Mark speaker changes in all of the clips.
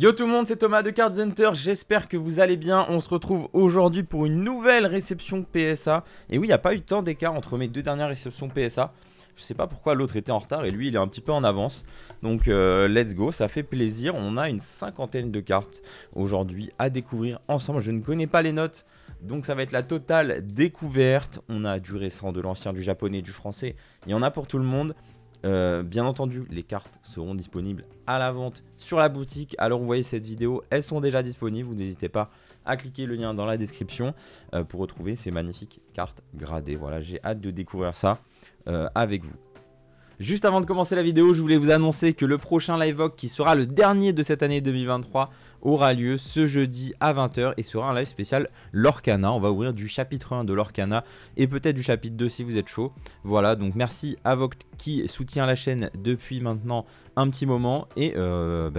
Speaker 1: Yo tout le monde, c'est Thomas de Card Hunter, j'espère que vous allez bien. On se retrouve aujourd'hui pour une nouvelle réception PSA. Et oui, il n'y a pas eu tant d'écart entre mes deux dernières réceptions PSA. Je sais pas pourquoi l'autre était en retard et lui il est un petit peu en avance. Donc let's go, ça fait plaisir. On a une cinquantaine de cartes aujourd'hui à découvrir ensemble. Je ne connais pas les notes, donc ça va être la totale découverte. On a du récent, de l'ancien, du japonais, du français. Il y en a pour tout le monde. Bien entendu, les cartes seront disponibles à la vente sur la boutique. Alors vous voyez cette vidéo, elles sont déjà disponibles. Vous n'hésitez pas à cliquer le lien dans la description pour retrouver ces magnifiques cartes gradées. Voilà, j'ai hâte de découvrir ça avec vous. Juste avant de commencer la vidéo, je voulais vous annoncer que le prochain Live-Vlog, qui sera le dernier de cette année 2023, aura lieu ce jeudi à 20 h et sera un live spécial Lorcana. On va ouvrir du chapitre 1 de Lorcana et peut-être du chapitre 2 si vous êtes chaud. Voilà, donc merci à Vogt qui soutient la chaîne depuis maintenant un petit moment. Et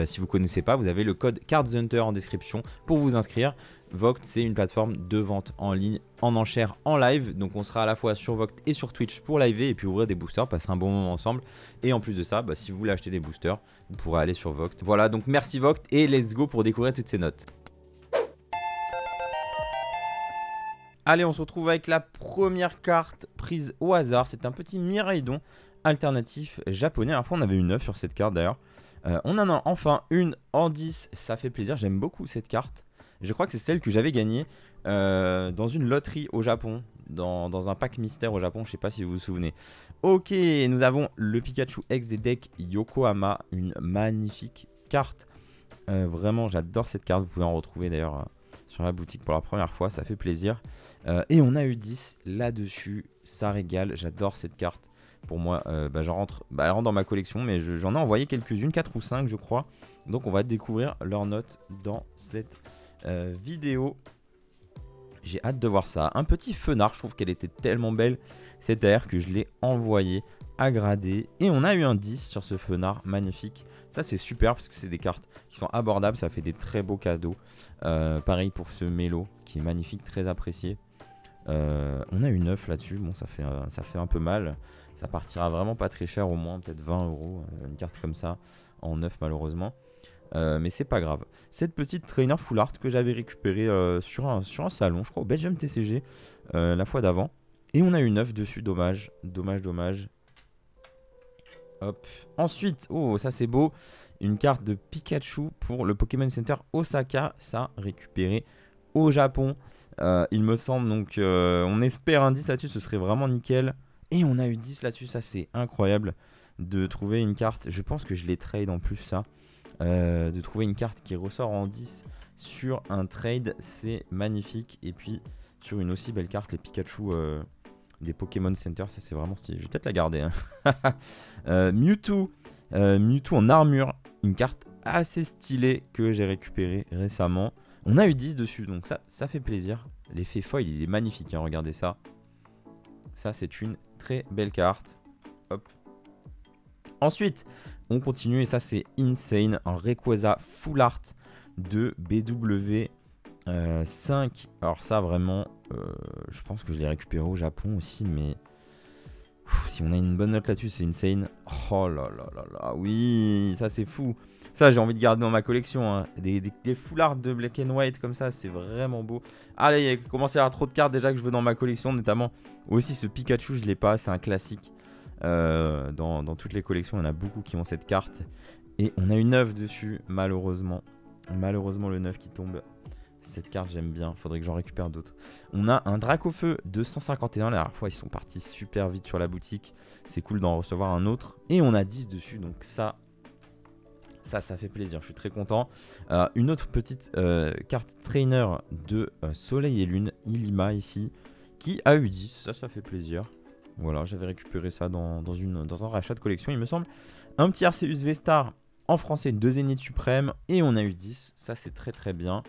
Speaker 1: si vous ne connaissez pas, vous avez le code CardsHunter en description pour vous inscrire. Vogt, c'est une plateforme de vente en ligne, en enchères, en live. Donc on sera à la fois sur Vogt et sur Twitch pour liver et puis ouvrir des boosters, passer un bon moment ensemble. Et en plus de ça, si vous voulez acheter des boosters, vous pourrez aller sur Vogt. Voilà, donc merci Vogt et let's go pour découvrir toutes ces notes. Allez, on se retrouve avec la première carte prise au hasard. C'est un petit Miraidon alternatif japonais. À la fois on avait une 9 sur cette carte d'ailleurs. On en a enfin une en 10, ça fait plaisir. J'aime beaucoup cette carte. Je crois que c'est celle que j'avais gagnée dans une loterie au Japon, dans un pack mystère au Japon, je sais pas si vous vous souvenez. Ok, nous avons le Pikachu X des decks Yokohama, une magnifique carte. Vraiment, j'adore cette carte, vous pouvez en retrouver d'ailleurs sur la boutique pour la première fois, ça fait plaisir. Et on a eu 10 là-dessus, ça régale, j'adore cette carte. Pour moi, elle rentre dans ma collection, mais j'en ai envoyé quelques-unes, 4 ou 5 je crois. Donc on va découvrir leurs notes dans cette vidéo. J'ai hâte de voir ça. Un petit fenard, je trouve qu'elle était tellement belle cette air que je l'ai envoyé à grader. Et on a eu un 10 sur ce fenard, magnifique. Ça c'est super parce que c'est des cartes qui sont abordables, ça fait des très beaux cadeaux. Pareil pour ce mélo qui est magnifique, très apprécié. On a eu 9 là-dessus, bon ça fait un peu mal. Ça partira vraiment pas très cher, au moins peut-être 20 €, une carte comme ça, en 9 malheureusement. Mais c'est pas grave. Cette petite trainer full art que j'avais récupérée sur un salon, je crois au Belgium TCG, la fois d'avant. Et on a eu 9 dessus, dommage, dommage. Hop. Ensuite, oh ça c'est beau, une carte de Pikachu pour le Pokémon Center Osaka, ça récupéré au Japon. Il me semble, donc on espère un 10 là-dessus, ce serait vraiment nickel. Et on a eu 10 là-dessus, ça c'est incroyable de trouver une carte. Je pense que je l'ai trade en plus ça. De trouver une carte qui ressort en 10 sur un trade, c'est magnifique. Et puis sur une aussi belle carte, les Pikachu des Pokémon Center, ça c'est vraiment stylé. Je vais peut-être la garder hein. Mewtwo en armure, une carte assez stylée que j'ai récupérée récemment. On a eu 10 dessus, donc ça fait plaisir. L'effet foil il est magnifique hein, regardez ça. Ça c'est une très belle carte. Hop. Ensuite on continue et ça c'est insane, un Rayquaza full art de BW 5. Alors ça vraiment, je pense que je l'ai récupéré au Japon aussi, mais si on a une bonne note là-dessus c'est insane. Oh là là là là, oui, ça c'est fou. Ça j'ai envie de garder dans ma collection, hein. Des full art de black and white comme ça, c'est vraiment beau. Allez, il commence à y avoir trop de cartes déjà que je veux dans ma collection, notamment aussi ce Pikachu, je l'ai pas, c'est un classique. Dans toutes les collections, il y en a beaucoup qui ont cette carte. Et on a une 9 dessus, malheureusement. Malheureusement, le 9 qui tombe. Cette carte, j'aime bien. Faudrait que j'en récupère d'autres. On a un Dracofeu 251. La dernière fois, ils sont partis super vite sur la boutique. C'est cool d'en recevoir un autre. Et on a 10 dessus. Donc ça fait plaisir. Je suis très content. Une autre petite carte trainer de Soleil et Lune, Ilima ici, qui a eu 10. Ça fait plaisir. Voilà, j'avais récupéré ça dans un rachat de collection, il me semble. Un petit Arceus V-Star en français, 2 Zénith Suprême. Et on a eu 10. Ça, c'est très très bien.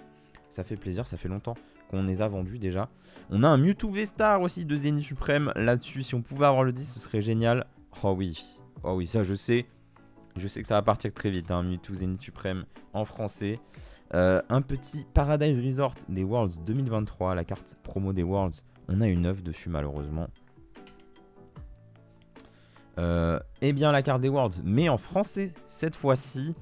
Speaker 1: Ça fait plaisir, ça fait longtemps qu'on les a vendus déjà. On a un Mewtwo V-Star aussi, 2 Zénith Suprême là-dessus. Si on pouvait avoir le 10, ce serait génial. Oh oui, ça je sais. Je sais que ça va partir très vite, hein, Mewtwo Zénith Suprême en français. Un petit Paradise Resort des Worlds 2023, la carte promo des Worlds. On a une 9 dessus malheureusement. Eh bien la carte des Worlds, mais en français cette fois-ci.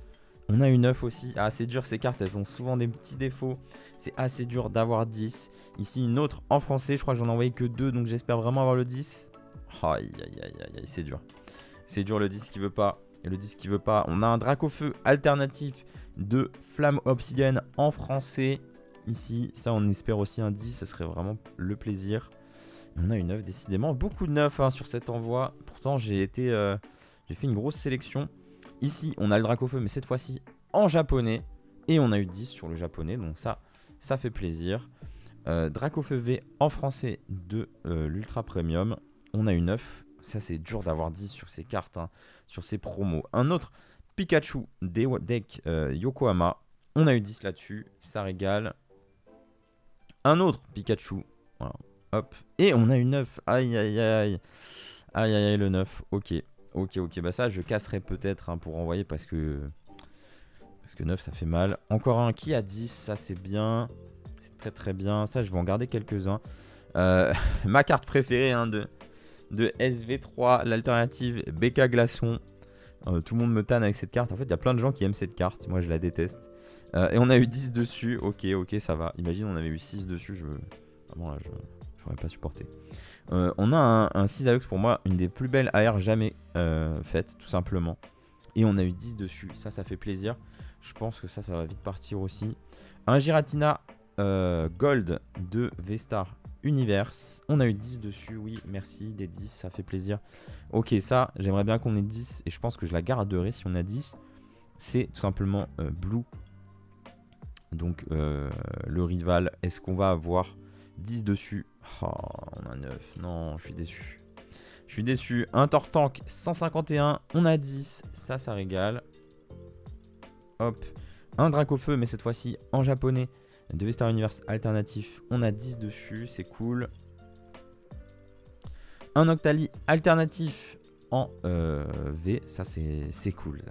Speaker 1: On a une 9 aussi. Ah, c'est dur ces cartes, elles ont souvent des petits défauts. C'est assez dur d'avoir 10. Ici, une autre en français. Je crois que j'en ai envoyé que 2, donc j'espère vraiment avoir le 10. Aïe, aïe, aïe, aïe, aïe, c'est dur. C'est dur le 10 qui veut pas. Et le 10 qui veut pas. On a un Dracofeu alternatif de Flamme Obsidienne en français. Ici, ça, on espère aussi un 10. Ce serait vraiment le plaisir. Et on a une 9, décidément. Beaucoup de 9 hein, sur cet envoi. Pourtant, j'ai fait une grosse sélection. Ici, on a le Dracofeu, mais cette fois-ci en japonais. Et on a eu 10 sur le japonais. Donc ça fait plaisir. Dracofeu V en français de l'Ultra Premium. On a une 9. Ça, c'est dur d'avoir 10 sur ces cartes, hein, sur ces promos. Un autre Pikachu deck Yokohama. On a eu 10 là-dessus. Ça régale. Un autre Pikachu. Voilà. Hop. Et on a une 9. Aïe, aïe, aïe. Aïe, aïe, aïe, le 9. Ok. Ok, ok. Bah ça, je casserai peut-être hein, pour envoyer parce que 9, ça fait mal. Encore un qui a 10. Ça, c'est bien. C'est très, très bien. Ça, je vais en garder quelques-uns. Ma carte préférée hein, de SV3, l'alternative BK Glaçon. Tout le monde me tanne avec cette carte. En fait, il y a plein de gens qui aiment cette carte. Moi, je la déteste. Et on a eu 10 dessus. Ok, ok, ça va. Imagine, on avait eu 6 dessus. Vraiment, là, j'aurais pas supporté. On a un 6 AX pour moi, une des plus belles AR jamais faites, tout simplement. Et on a eu 10 dessus. Ça fait plaisir. Je pense que ça va vite partir aussi. Un Giratina Gold de V-Star Universe. On a eu 10 dessus, oui, merci, des 10, ça fait plaisir. Ok, ça, j'aimerais bien qu'on ait 10 et je pense que je la garderai si on a 10. C'est tout simplement Blue. Donc, le rival, est-ce qu'on va avoir 10 dessus? Oh, on a 9, non, je suis déçu. Je suis déçu. Un Tortank 151, on a 10, ça régale. Hop, un Dracofeu, mais cette fois-ci en japonais. De V-Star Universe alternatif, on a 10 dessus, c'est cool. Un Octali alternatif en V, ça c'est cool,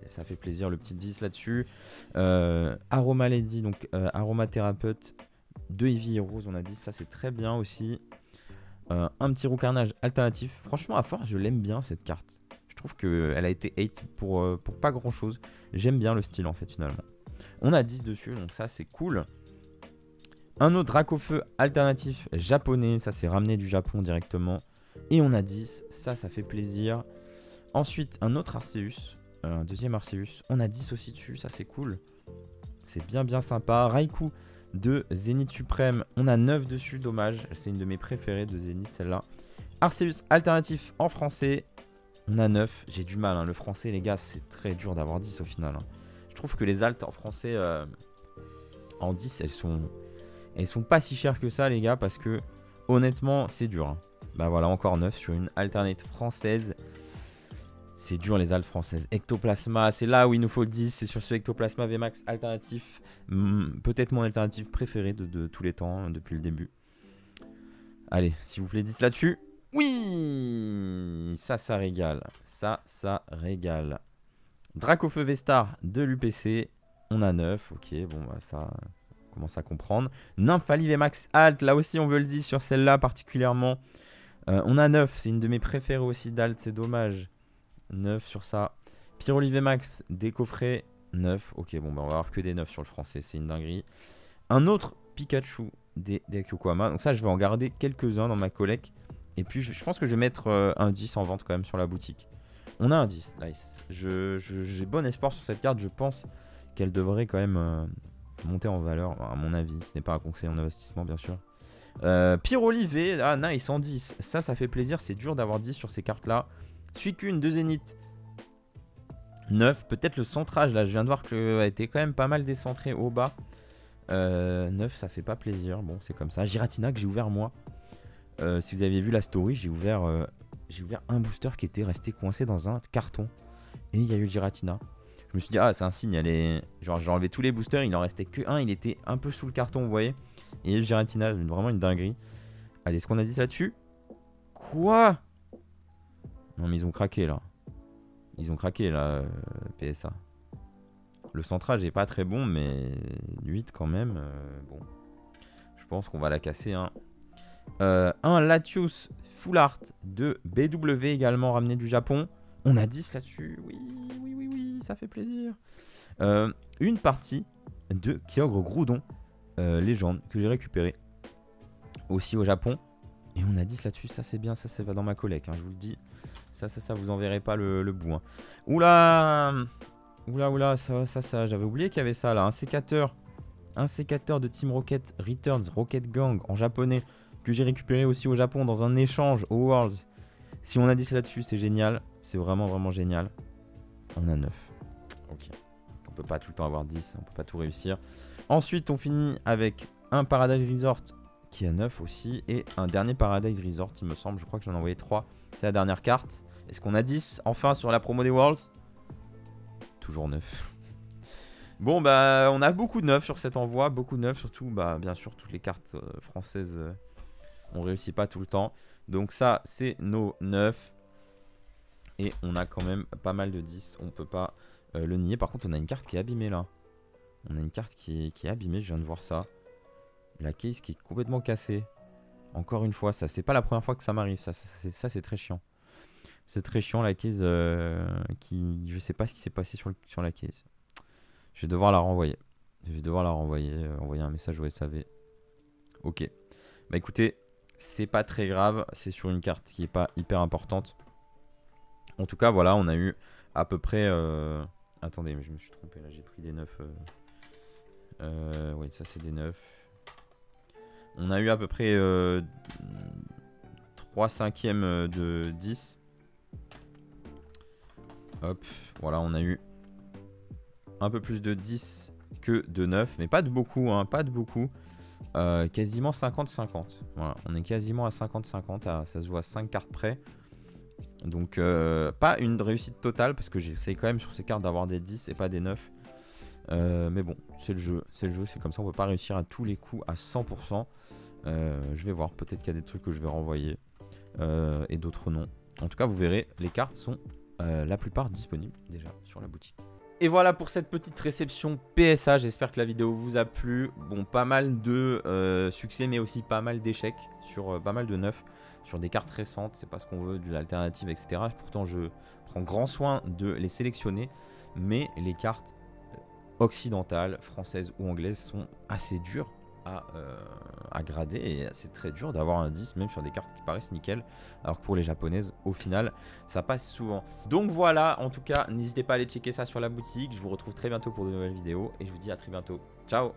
Speaker 1: ça fait plaisir, le petit 10 là-dessus. Aroma Lady, donc aromathérapeute de Eevee et Rose, on a 10, ça c'est très bien aussi. Un petit Roucarnage alternatif, franchement à force je l'aime bien cette carte. Je trouve qu'elle a été hate pour pas grand chose, j'aime bien le style en fait finalement. On a 10 dessus, donc ça c'est cool. Un autre Dracofeu alternatif japonais, ça c'est ramené du Japon directement. Et on a 10, ça fait plaisir. Ensuite, un autre Arceus, un deuxième Arceus. On a 10 aussi dessus, ça c'est cool. C'est bien sympa. Raikou de Zénith Suprême, on a 9 dessus, dommage. C'est une de mes préférées de Zénith, celle-là. Arceus alternatif en français, on a 9. J'ai du mal, hein. Le français les gars, c'est très dur d'avoir 10 au final. Hein. Je trouve que les altes en français, en 10, elles sont pas si chères que ça les gars, parce que honnêtement c'est dur hein. Bah voilà, encore 9 sur une alternate française. C'est dur les altes françaises. Ectoplasma, c'est là où il nous faut le 10. C'est sur ce Ectoplasma VMAX alternatif. Peut-être mon alternative préférée de tous les temps hein, depuis le début. Allez, s'il vous plaît 10 là-dessus. Oui, ça régale. Ça régale. Dracofeu V-Star de l'UPC, on a 9. Ok, bon bah ça... commence à comprendre. Nymphali VMAX Alt, là aussi on veut le 10 sur celle-là particulièrement. On a 9, c'est une de mes préférées aussi d'Alt, c'est dommage. 9 sur ça. Pyroli VMAX, des coffrets, 9. Ok, bon, bah on va avoir que des 9 sur le français, c'est une dinguerie. Un autre Pikachu des Yokohama. Donc ça, je vais en garder quelques-uns dans ma collecte. Et puis, je pense que je vais mettre un 10 en vente quand même sur la boutique. On a un 10, nice. J'ai bon espoir sur cette carte, je pense qu'elle devrait quand même... monter en valeur, à mon avis. Ce n'est pas un conseil en investissement, bien sûr. Pyroli V, ah nice, en 10. Ça fait plaisir. C'est dur d'avoir 10 sur ces cartes-là. Suicune de Zénith, 9. Peut-être le centrage, là. Je viens de voir qu'elle a été quand même pas mal décentré au bas. 9, ça fait pas plaisir. Bon, c'est comme ça. Giratina que j'ai ouvert moi. Si vous aviez vu la story, j'ai ouvert un booster qui était resté coincé dans un carton. Et il y a eu Giratina. Je me suis dit, ah, c'est un signe, genre j'ai enlevé tous les boosters, il en restait que un, il était un peu sous le carton, vous voyez. Et le Giratina, vraiment une dinguerie. Allez, est-ce qu'on a dit ça dessus? Quoi? Non, mais ils ont craqué là. Ils ont craqué là, PSA. Le centrage est pas très bon, mais 8 quand même. Bon, je pense qu'on va la casser. Hein. Un Latios Full Art de BW également ramené du Japon. On a 10 là-dessus, oui, ça fait plaisir. Une partie de Kyogre Groudon légende que j'ai récupéré aussi au Japon. Et on a 10 là-dessus, ça c'est bien, ça va dans ma collecte, hein, je vous le dis. Ça, vous en verrez pas le bout. Hein. Oula, ça, j'avais oublié qu'il y avait ça là. Un sécateur de Team Rocket Returns Rocket Gang en japonais que j'ai récupéré aussi au Japon dans un échange au Worlds. Si on a 10 là-dessus, c'est génial. C'est vraiment génial. On a 9. Ok. On peut pas tout le temps avoir 10, on peut pas tout réussir. Ensuite, on finit avec un Paradise Resort qui a 9 aussi. Et un dernier Paradise Resort, il me semble. Je crois que j'en ai envoyé 3. C'est la dernière carte. Est-ce qu'on a 10 enfin sur la promo des Worlds? Toujours 9. Bon, bah, on a beaucoup de 9 sur cet envoi. Beaucoup de 9, surtout, bah, bien sûr, toutes les cartes françaises, on réussit pas tout le temps. Donc ça, c'est nos 9. Et on a quand même pas mal de 10. On peut pas le nier. Par contre, on a une carte qui est abîmée là. On a une carte qui est abîmée, je viens de voir ça. La case qui est complètement cassée. Encore une fois, ça, c'est pas la première fois que ça m'arrive. Ça, c'est très chiant. C'est très chiant la case qui... Je sais pas ce qui s'est passé sur la case. Je vais devoir la renvoyer. Envoyer un message au SAV. Ok. Bah écoutez, c'est pas très grave. C'est sur une carte qui est pas hyper importante. En tout cas, voilà, on a eu à peu près... Attendez, mais je me suis trompé là, j'ai pris des 9. Oui, ça c'est des 9. On a eu à peu près 3/5 de 10. Hop, voilà, on a eu un peu plus de 10 que de 9. Mais pas de beaucoup, hein, pas de beaucoup. Quasiment 50-50. Voilà, on est quasiment à 50-50. Ça se joue à 5 cartes près. Donc pas une réussite totale parce que j'essaye quand même sur ces cartes d'avoir des 10 et pas des 9. Mais bon, c'est le jeu, c'est comme ça, on peut pas réussir à tous les coups à 100%. Je vais voir, peut-être qu'il y a des trucs que je vais renvoyer et d'autres non. En tout cas, vous verrez, les cartes sont la plupart disponibles déjà sur la boutique. Et voilà pour cette petite réception PSA, j'espère que la vidéo vous a plu. Bon, pas mal de succès mais aussi pas mal d'échecs sur pas mal de neufs. Sur des cartes récentes, c'est pas ce qu'on veut, de l'alternative, etc. Pourtant, je prends grand soin de les sélectionner. Mais les cartes occidentales, françaises ou anglaises sont assez dures à grader. Et c'est très dur d'avoir un 10, même sur des cartes qui paraissent nickel. Alors que pour les japonaises, au final, ça passe souvent. Donc voilà, en tout cas, n'hésitez pas à aller checker ça sur la boutique. Je vous retrouve très bientôt pour de nouvelles vidéos. Et je vous dis à très bientôt. Ciao!